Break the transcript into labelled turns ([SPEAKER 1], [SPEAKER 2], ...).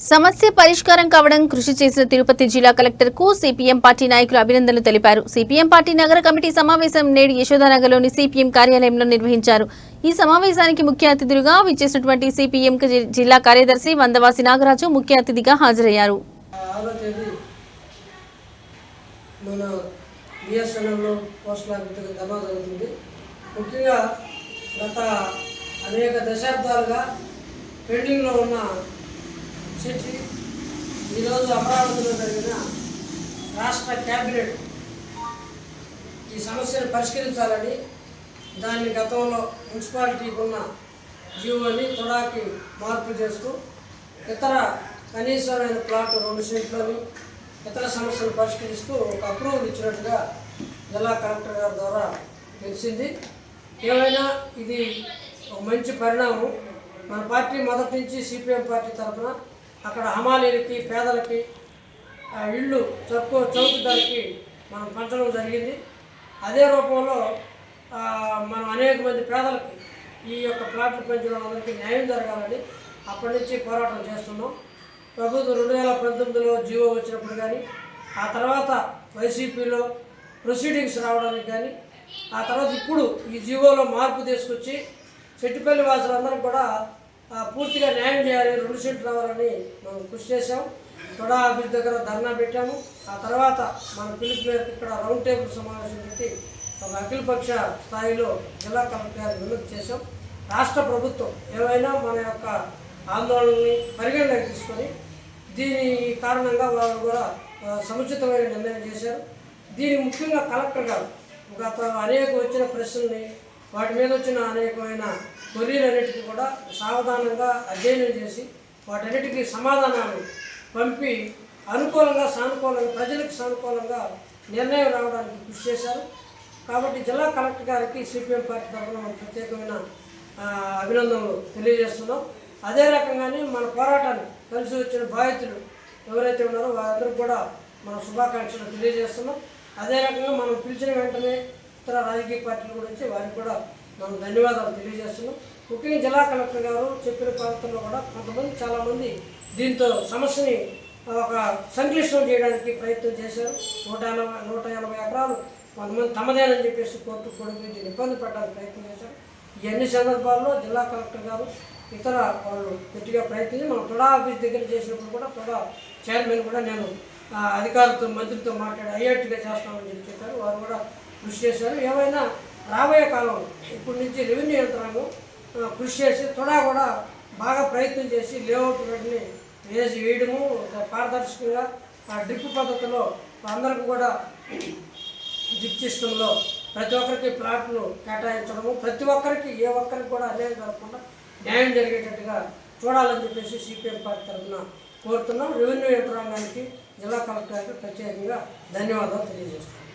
[SPEAKER 1] సమస్య పరిష్కారం కావడం కృషి చేసిన తిరుపతి జిల్లా కలెక్టర్ కు సిపిఎం పార్టీ నాయకులు అభినందనలు తెలిపారు. సిపిఎం పార్టీ నగర కమిటీ సమావేశం నేడు యశోదానగర్లోని సిపిఎం కార్యాలయంలో నిర్వహించారు. ఈ సమావేశానికి ముఖ్య అతిథులుగా విచ్చేసినటువంటి సిపిఎం జిల్లా కార్యదర్శి వందవాసి నాగరాజు ముఖ్య అతిథిగా హాజరయ్యారు.
[SPEAKER 2] అనేక దశాబ్దాలుగా పెండింగ్లో ఉన్న సిటీ ఈరోజు అమరావతిలో జరిగిన రాష్ట్ర క్యాబినెట్ ఈ సమస్యను పరిష్కరించాలని దాన్ని గతంలో మున్సిపాలిటీకి ఉన్న జీవోని తొడాకి మార్పు చేస్తూ ఇతర కనీసమైన ప్లాట్ 2 సెంట్లని ఇతర సమస్యలు పరిష్కరిస్తూ ఒక అప్రూవల్ ఇచ్చినట్టుగా జిల్లా కలెక్టర్ గారి ద్వారా తెలిసింది. ఏమైనా ఇది ఒక మంచి పరిణామం. మన పార్టీ మొదటి నుంచి సిపిఎం పార్టీ తరఫున అక్కడ హమాలీలకి పేదలకి ఇళ్ళు చౌకదారికి మనం పంచడం జరిగింది. అదే రూపంలో మనం అనేక మంది పేదలకి ఈ యొక్క ప్లాట్లు పెంచడం అందరికీ న్యాయం జరగాలని అప్పటి నుంచి పోరాటం చేస్తున్నాం. ప్రభుత్వం 2019లో జీవో వచ్చినప్పుడు కానీ ఆ తర్వాత వైసీపీలో ప్రొసీడింగ్స్ రావడానికి కానీ ఆ తర్వాత ఇప్పుడు ఈ జీవోలో మార్పు తీసుకొచ్చి చెట్టుపల్లి వాసులందరికీ కూడా పూర్తిగా న్యాయం చేయాలి, 2 సెంట్లు రావాలని మనం కృషి చేసాం. తొడా ఆఫీస్ దగ్గర ధర్నా పెట్టాము. ఆ తర్వాత మన పిలుపు మేరకు ఇక్కడ రౌండ్ టేబుల్ సమావేశం పెట్టి ఒక అఖిలపక్ష స్థాయిలో జిల్లా కలెక్టర్ గారిని వినతి చేసాం. రాష్ట్ర ప్రభుత్వం ఏమైనా మన యొక్క ఆందోళనని పరిగణలోకి తీసుకొని దీని కారణంగా వాళ్ళు కూడా సముచితమైన నిర్ణయం చేశారు. దీనికి ముఖ్యంగా కలెక్టర్ గారు గత అనేక వచ్చిన ప్రశ్నల్ని వాటి మీద వచ్చిన అనేకమైన కొర్రీలన్నిటికీ కూడా సావధానంగా అధ్యయనం చేసి వాటన్నిటికీ సమాధానాలు పంపి అనుకూలంగా సానుకూలంగా ప్రజలకు సానుకూలంగా నిర్ణయం రావడానికి కృషి చేశారు. కాబట్టి జిల్లా కలెక్టర్ గారికి సిపిఎం పార్టీ తరఫున ప్రత్యేకమైన అభినందనలు తెలియజేస్తున్నాం. అదే రకంగానే మన పోరాటాన్ని కలిసి వచ్చిన బాధితులు ఎవరైతే ఉన్నారో వారందరికీ కూడా మన శుభాకాంక్షలు తెలియజేస్తున్నాం. అదే రకంగా మనం పిలిచిన వెంటనే ఇతర రాజకీయ పార్టీలు కూడా వచ్చి వారికి కూడా మనం ధన్యవాదాలు తెలియజేస్తున్నాం. ముఖ్యంగా జిల్లా కలెక్టర్ గారు చెప్పిన ప్రాంతంలో కూడా కొంతమంది చాలామంది దీంతో సమస్యని ఒక సంక్లిష్టం చేయడానికి ప్రయత్నం చేశారు. 180 ఎకరాలు కొంతమంది తమదేనని చెప్పేసి కోర్టు కొడుకు దీన్ని ఇబ్బంది పెట్టడానికి ప్రయత్నం చేశారు. ఈ అన్ని సందర్భాల్లో జిల్లా కలెక్టర్ గారు ఇతర వాళ్ళు గట్టిగా ప్రయత్నించి మనం తొడా ఆఫీస్ దగ్గర చేసినప్పుడు కూడా తొడా చైర్మన్ కూడా నేను అధికారులతో మంత్రితో మాట్లాడి అయ్యేట్టుగా చేస్తామని చెప్పారు. వారు కూడా కృషి చేశారు. ఏమైనా రాబోయే కాలంలో ఇప్పటి నుంచి రెవెన్యూ యంత్రాంగం కృషి చేసి తొడా కూడా బాగా ప్రయత్నం చేసి లేఅవుట్ వెంటనే వేయడము పారదర్శకంగా డ్రిప్ పద్ధతిలో అందరికీ కూడా డ్రిప్ సిస్టంలో ప్రతి ఒక్కరికి ప్లాట్లు కేటాయించడము, ప్రతి ఒక్కరికి ఏ ఒక్కరికి కూడా అన్యాయం జరగకుండా న్యాయం జరిగేటట్టుగా చూడాలని చెప్పేసి సిపిఎం పార్టీ తరఫున కోరుతున్నాం. రెవెన్యూ యంత్రాంగానికి జిల్లా కలెక్టర్కి ప్రత్యేకంగా ధన్యవాదాలు తెలియజేస్తున్నాం.